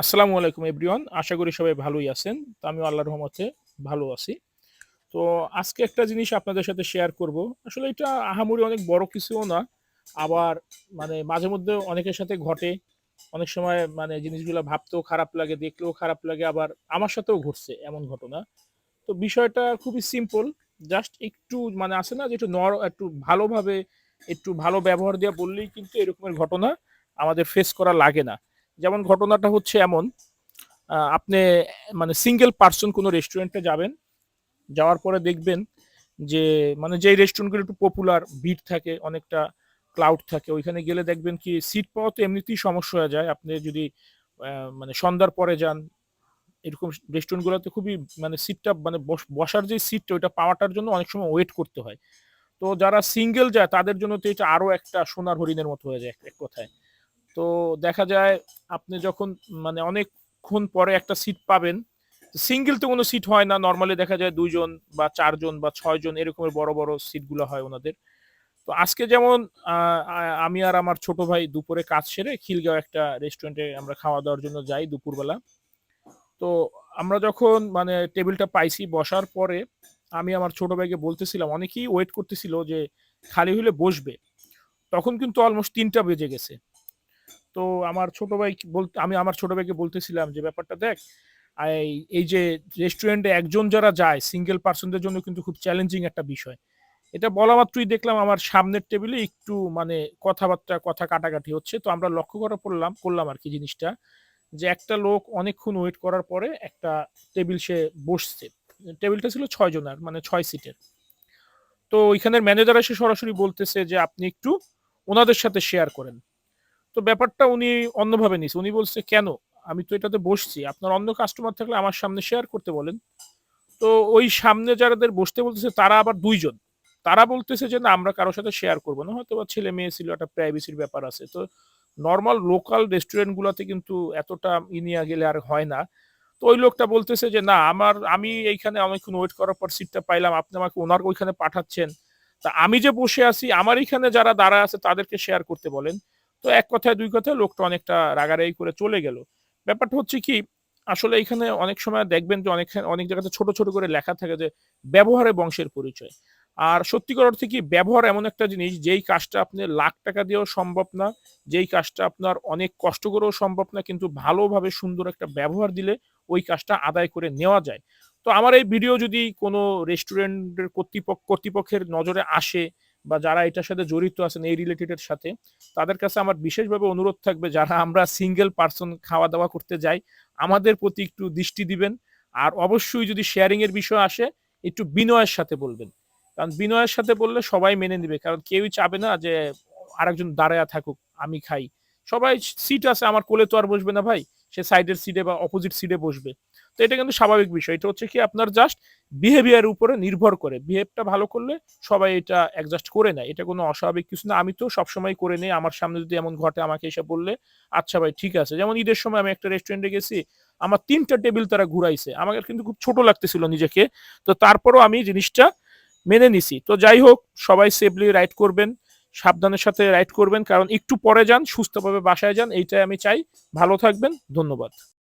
আসসালামু আলাইকুম এভরিওয়ান। আশা করি সবাই ভালোই আছেন। তো আমিও আল্লাহর রহমতে ভালো আছি। তো আজকে একটা জিনিস আপনাদের সাথে শেয়ার করব। আসলে এটা আহামরি অনেক বড় কিছুও না। আবার মাঝে মধ্যে অনেকের সাথে ঘটে। অনেক সময় জিনিসগুলা ভাবতেও খারাপ লাগে, দেখলেও খারাপ লাগে। আবার আমার সাথেও ঘটছে এমন ঘটনা। তো বিষয়টা খুবই সিম্পল। জাস্ট একটু আছে না যে একটু ভালোভাবে একটু ভালো ব্যবহার দিয়ে বললেই কিন্তু এরকমের ঘটনা আমাদের ফেস করা লাগে না। যেমন ঘটনাটা হচ্ছে এমন, আপনি সিঙ্গেল পারসন কোনো রেস্টুরেন্টে যাবেন। যাওয়ার পরে দেখবেন যে যেই রেস্টুরেন্টগুলো একটু পপুলার, ভিড় থাকে, অনেকটা ক্রাউড থাকে, ওইখানে গেলে দেখবেন কি সিট পাওয়া তো এমনিতেই সমস্যা হয়ে যায়। আপনি যদি সন্ধ্যার পরে যান, এরকম রেস্টুরেন্টগুলোতে খুবই সিটটা বসার যে সিটটা ওইটা পাওয়াটার জন্য অনেক সময় ওয়েট করতে হয়। তো যারা সিঙ্গেল যায় তাদের জন্য তো এটা আরো একটা সোনার হরিণের মতো হয়ে যায় এক কথায়। তো দেখা যায় আপনি যখন অনেকক্ষণ পরে একটা সিট পাবেন, সিঙ্গেল তো কোনো সিট হয় না। নরমালি দেখা যায় ২ জন বা ৪ জন বা ৬ জন এরকমের বড়, বড় সিটগুলা হয় উনাদের। তো আজকে যেমন আ আ আমি আর আমার ছোট ভাই দুপুরে কাজ সেরে খিলগাঁও একটা রেস্টুরেন্টে আমরা খাওয়া-দাওয়ার জন্য যাই দুপুরবেলা। তো আমরা যখন টেবিলটা পাইছি বসার পরে আমি আমার ছোট ভাইকে বলতেছিলাম, অনেকেই ওয়েট করতেছিল যে খালি হইলে বসবে। তখন কিন্তু অলমোস্ট ৩টা বেজে গেছে। তো আমি আমার ছোট ভাইকে বলতেছিলাম যে, "ব্যাপারটা দেখ, এই যে রেস্টুরেন্টে একজন যারা যায় সিঙ্গেল পারসন দের জন্য কিন্তু খুব চ্যালেঞ্জিং একটা বিষয়।" এটা বলা মাত্রই দেখলাম আমার সামনের টেবিলে একটু কথা কাটাকাটি হচ্ছে। তো আমরা লক্ষ্য করলাম আরকি জিনিসটা, যে একটা লোক অনেকক্ষণ ওয়েট করার পরে একটা টেবিল সে বসছে। টেবিলটা ছিল ৬ জনের, ৬ সিটের। তো ওইখানের ম্যানেজার এসে সরাসরি বলতেছে যে, "আপনি একটু উনাদের সাথে শেয়ার করেন।" তো ব্যাপারটা উনি অন্যভাবে নিছে। উনি বলছে, "কেন? আমি তো এটাতে বসছি। আপনার অন্য কাস্টমার থাকলে আমার সামনে শেয়ার করতে বলেন।" তো ওই সামনে যারাদের বসতে বলতেছে তারা আবার ২ জন। তারা বলতেছে যে, "না, আমরা কারো সাথে শেয়ার করব না। হয়তোবা ছেলে-মেয়ে ছিল, একটা প্রাইভেসির ব্যাপার আছে।" তো নরমাল লোকাল রেস্টুরেন্ট গুলাতে কিন্তু এতটা নিয়া গেলে আর হয় না। তো ওই লোকটা বলতেছে যে, "না, আমি এইখানে অনেকক্ষণ ওয়েট করার পর সিটটা পাইলাম। আপনি আমাকে উনার ওইখানে পাঠাচ্ছেন। তা আমি যে বসে আছি আমার এইখানে যারা দাঁড়ায় আছে তাদেরকে শেয়ার করতে বলেন।" তো এক কথায় ২ কথায় লোকটা অনেকটা রাগারাগি করে চলে গেল। ব্যাপারটা হচ্ছে কি, আসলে এখানে অনেক সময় দেখবেন যে অনেক জায়গাতে ছোট, ছোট করে লেখা থাকে যে, "ব্যবহারে বংশের পরিচয়।" আর সত্যিকার অর্থে কি ব্যবহার এমন একটা জিনিস যেই কাজটা আপনি লাখ টাকা দিয়েও সম্ভব না, যেই কাজটা আপনার অনেক কষ্ট করেও সম্ভব না, কিন্তু ভালোভাবে সুন্দর একটা ব্যবহার দিলে ওই কাজটা আদায় করে নেওয়া যায়। তো আমার এই ভিডিও যদি কোনো রেস্টুরেন্টের কর্তৃপক্ষের নজরে আসে বা যারা এটার সাথে জড়িত আছেন এই রিলেটেড এর সাথে, তাদের কাছে আমার বিশেষভাবে অনুরোধ থাকবে, যারা আমরা সিঙ্গেল পারসন খাওয়া-দাওয়া করতে যাই, আমাদের প্রতি একটু দৃষ্টি দিবেন। আর অবশ্যই যদি শেয়ারিং এর বিষয় আসে, একটু বিনয়ের সাথে বলবেন। কারণ বিনয়ের সাথে বললে সবাই মেনে নিবে। কারণ কেউই চাবে না যে আরেকজন দাঁড়ায়া থাকুক, আমি খাই। সবাই সিট আছে, আমার কোলে তো আর বসবে না ভাই। সে সাইডের সিটে বা অপোজিট সিটে বসবে। তো এটা কিন্তু স্বাভাবিক বিষয়। এটা হচ্ছে কি আপনার জাস্ট বিহেভিয়ার এর উপরে নির্ভর করে। বিহেভটা ভালো করলে সবাই এটা অ্যাডজাস্ট করে নেয়। এটা কোনো অস্বাভাবিক কিছু না। আমি তো সবসময় করে নেই। আমার সামনে যদি এমন ঘটে আমাকে এসে বললে, "আচ্ছা ভাই, ঠিক আছে।" যেমন ঈদের সময় আমি একটা রেস্টুরেন্টে গেছি। আমার ৩ টা টেবিল তারা ঘুরাইছে। আমাকে কিন্তু খুব ছোট লাগতেছিল নিজেকে। তো তারপরও আমি জিনিসটা মেনে নিছি। তো যাই হোক, সবাই সেফলি রাইড করবেন। সাবধানের সাথে রাইড করবেন। কারণ একটু পরে যান, সুস্থভাবে বাসায় যান। এইটাই আমি চাই। ভালো থাকবেন। ধন্যবাদ।